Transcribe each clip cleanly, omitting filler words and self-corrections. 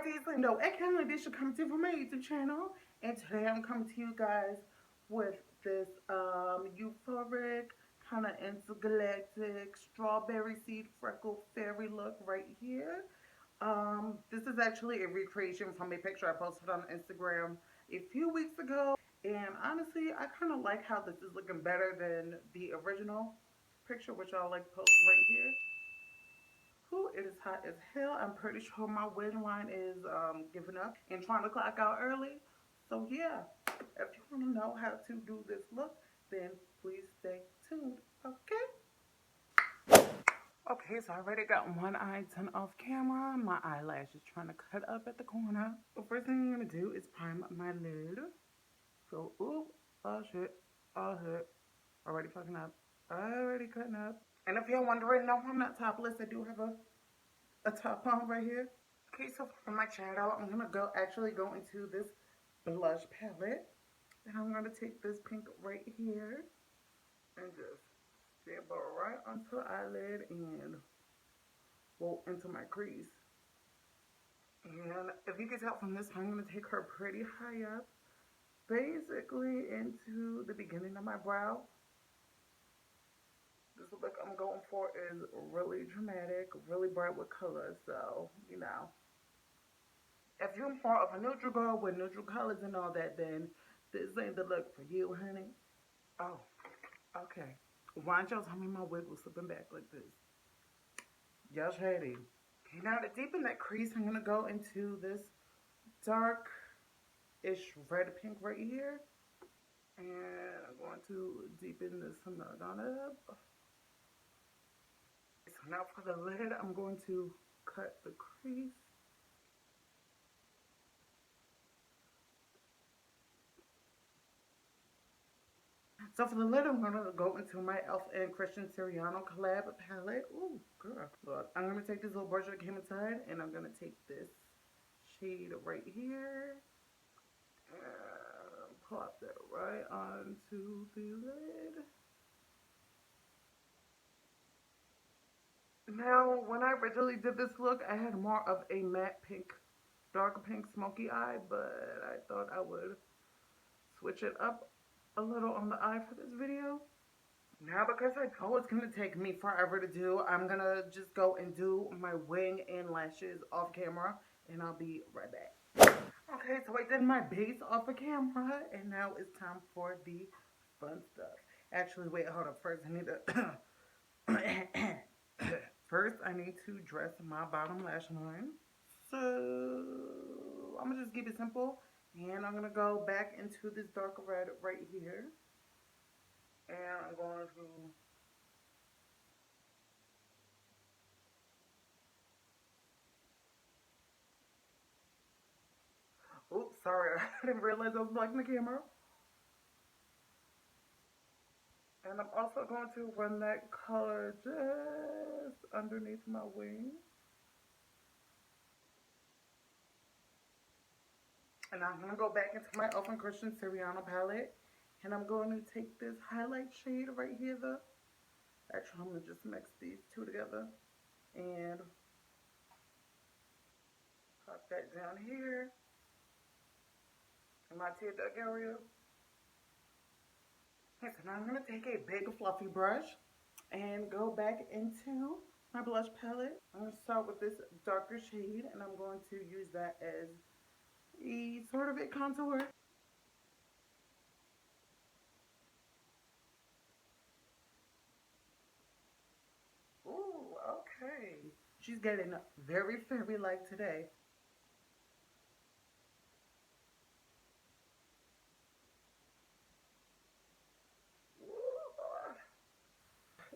Alright, it's Lando, aka Landisha, coming to you from my YouTube channel, and today I'm coming to you guys with this euphoric, kind of intergalactic strawberry seed freckle fairy look right here. This is actually a recreation from a picture I posted on Instagram a few weeks ago, and honestly, I kind of like how this is looking better than the original picture, which I'll like post right here. Whew, it is hot as hell. I'm pretty sure my wedding line is giving up and trying to clock out early. So yeah, if you want to know how to do this look, then please stay tuned. Okay. Okay, so I already got one eye done off camera. My eyelash is trying to cut up at the corner. The first thing I'm gonna do is prime my lid. So, oop, oh shit, oh shit. Already fucking up. Already cutting up. And if you're wondering, no, I'm not topless. I do have a top on right here. Okay, so for my shadow, I'm gonna actually go into this blush palette, and I'm gonna take this pink right here and just dab it right onto the eyelid and go into my crease. And if you can tell from this, I'm gonna take her pretty high up, basically into the beginning of my brow. This look I'm going for is really dramatic, really bright with color, so you know. If you're more of a neutral girl with neutral colors and all that, then this ain't the look for you, honey. Oh, okay. Why don't y'all tell me my wig was slipping back like this? Y'all shady. Okay, now to deepen that crease, I'm gonna go into this dark-ish red pink right here. And I'm going to deepen this nut on up. So now for the lid, I'm going to cut the crease. So for the lid, I'm going to go into my e.l.f. and Christian Siriano collab palette. Ooh, girl. Look, I'm going to take this little brush that came inside, and I'm going to take this shade right here. And plop that right onto the lid. Now, when I originally did this look, I had more of a matte pink, dark pink smoky eye, but I thought I would switch it up a little on the eye for this video. Now, because I know it's going to take me forever to do, I'm going to just go and do my wing and lashes off camera, and I'll be right back. Okay, so I did my base off of camera, and now it's time for the fun stuff. Actually, wait, hold up. First, I need to... First, I need to dress my bottom lash line. So, I'm going to just keep it simple. And I'm going to go back into this dark red right here. And I'm going to... Oops, sorry. I didn't realize I was blocking the camera. And I'm also going to run that color just underneath my wing. And I'm going to go back into my e.l.f. and Christian Siriano palette. And I'm going to take this highlight shade right here, actually, I'm going to just mix these two together. And pop that down here in my tear duct area. Okay, so now I'm going to take a big fluffy brush and go back into my blush palette. I'm going to start with this darker shade, and I'm going to use that as a sort of a contour. Ooh, okay. She's getting very fairy-like today.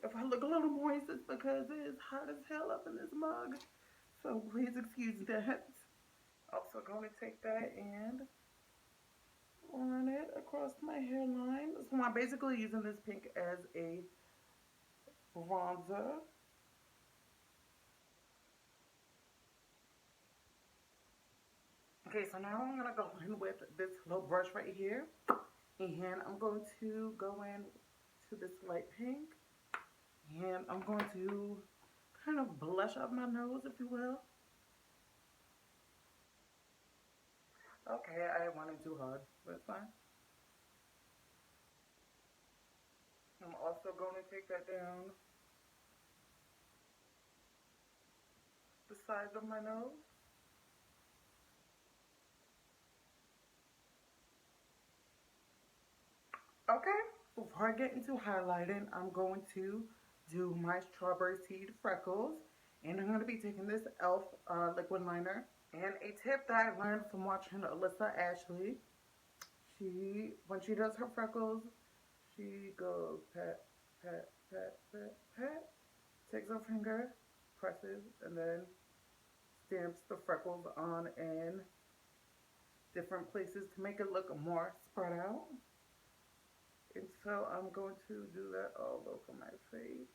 If I look a little moist, it's because it is hot as hell up in this mug. So please excuse that. Also going to take that and run it across my hairline. So I'm basically using this pink as a bronzer. Okay, so now I'm going to go in with this little brush right here. And I'm going to go in to this light pink. And I'm going to kind of blush up my nose, if you will. Okay, I wanted too hard. That's fine. I'm also going to take that down the sides of my nose. Okay, before I get into highlighting, I'm going to do my strawberry seed freckles. And I'm going to be taking this e.l.f. Liquid liner. And a tip that I learned from watching Alyssa Ashley, when she does her freckles, she goes pat, pat, pat, pat, pat, takes her finger, presses, and then stamps the freckles on in different places to make it look more spread out. And so I'm going to do that all over my face.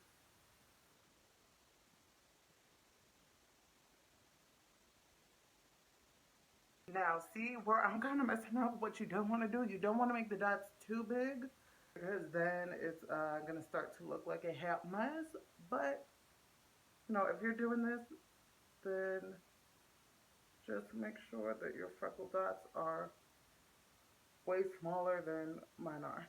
Now, see where I'm kind of messing up what you don't want to do? You don't want to make the dots too big because then it's going to start to look like a hot mess. But, if you're doing this, then just make sure that your freckle dots are way smaller than mine are.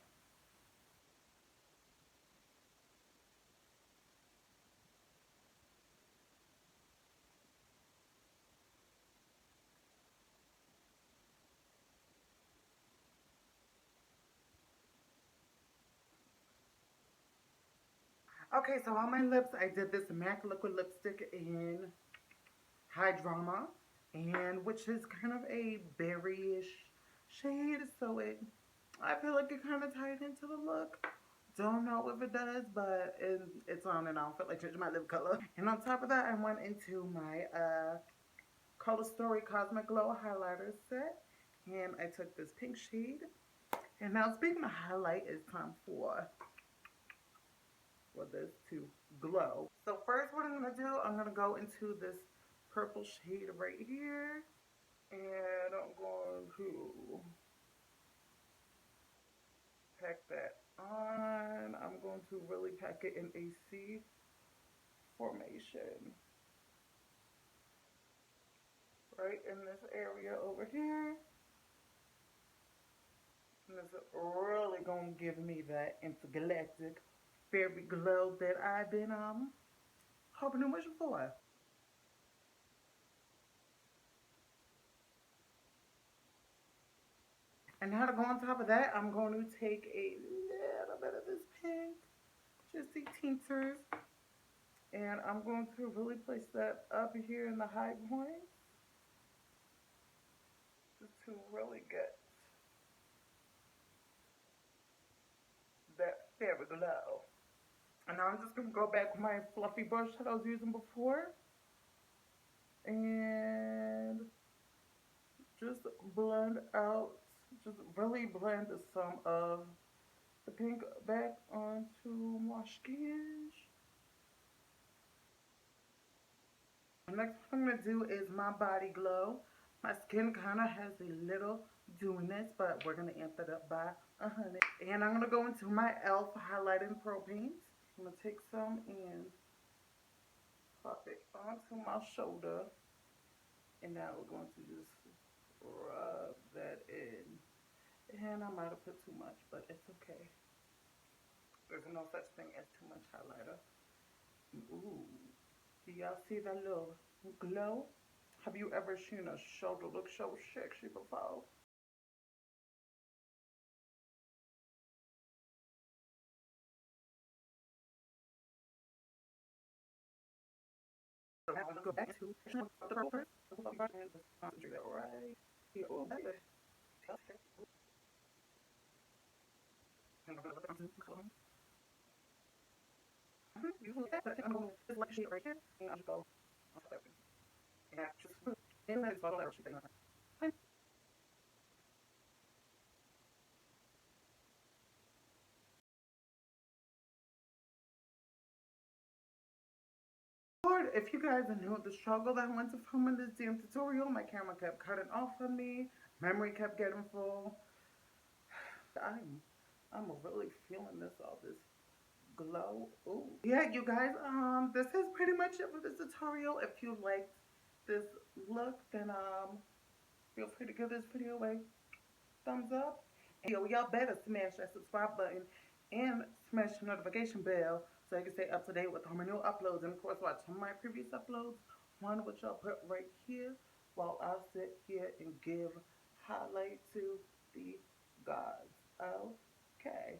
Okay, so on my lips, I did this MAC liquid lipstick in High Drama, and which is kind of a berryish shade, so I feel like it kind of tied into the look. Don't know if it does, but it's on and off. I feel like changing my lip color. And on top of that, I went into my Color Story Cosmic Glow highlighter set, and I took this pink shade. And now, speaking of highlight, it's time for this to glow. So first, what I'm gonna do, I'm gonna go into this purple shade right here, and I'm going to pack that on. I'm going to really pack it in a C formation right in this area over here. And it's really gonna give me that intergalactic fairy glow that I've been hoping and wishing for. And now to go on top of that, I'm going to take a little bit of this pink, just the tinctures, and I'm going to really place that up here in the high point, just to really get that fairy glow. And now I'm just going to go back with my fluffy brush that I was using before, and just blend out, just really blend some of the pink back onto my skin. The next thing I'm going to do is my body glow. My skin kind of has a little dewiness, but we're going to amp it up by 100. And I'm going to go into my e.l.f. Highlighting Pro Paint. I'm going to take some and pop it onto my shoulder. And now we're going to just rub that in. And I might have put too much, but it's okay. There's no such thing as too much highlighter. Ooh. Do y'all see that little glow? Have you ever seen a shoulder look so sexy before? So now I'm gonna go back to the purple first. And just concentrate right here. Oh, baby. Okay. And I'm gonna look onto the color. You look at that, I'm gonna just like shade right here. And I'll just go on top of it. And I just put in that bottle that she's if you guys knew the struggle that I went to filming this damn tutorial, my camera kept cutting off on me, memory kept getting full. I'm really feeling this, all this glow. Ooh. Yeah, you guys, this is pretty much it for this tutorial. If you liked this look, then feel free to give this video a thumbs up. And y'all better smash that subscribe button and smash the notification bell so you can stay up to date with all my new uploads. And of course, watch some of my previous uploads, one which I'll put right here while I sit here and give highlight to the gods. Okay.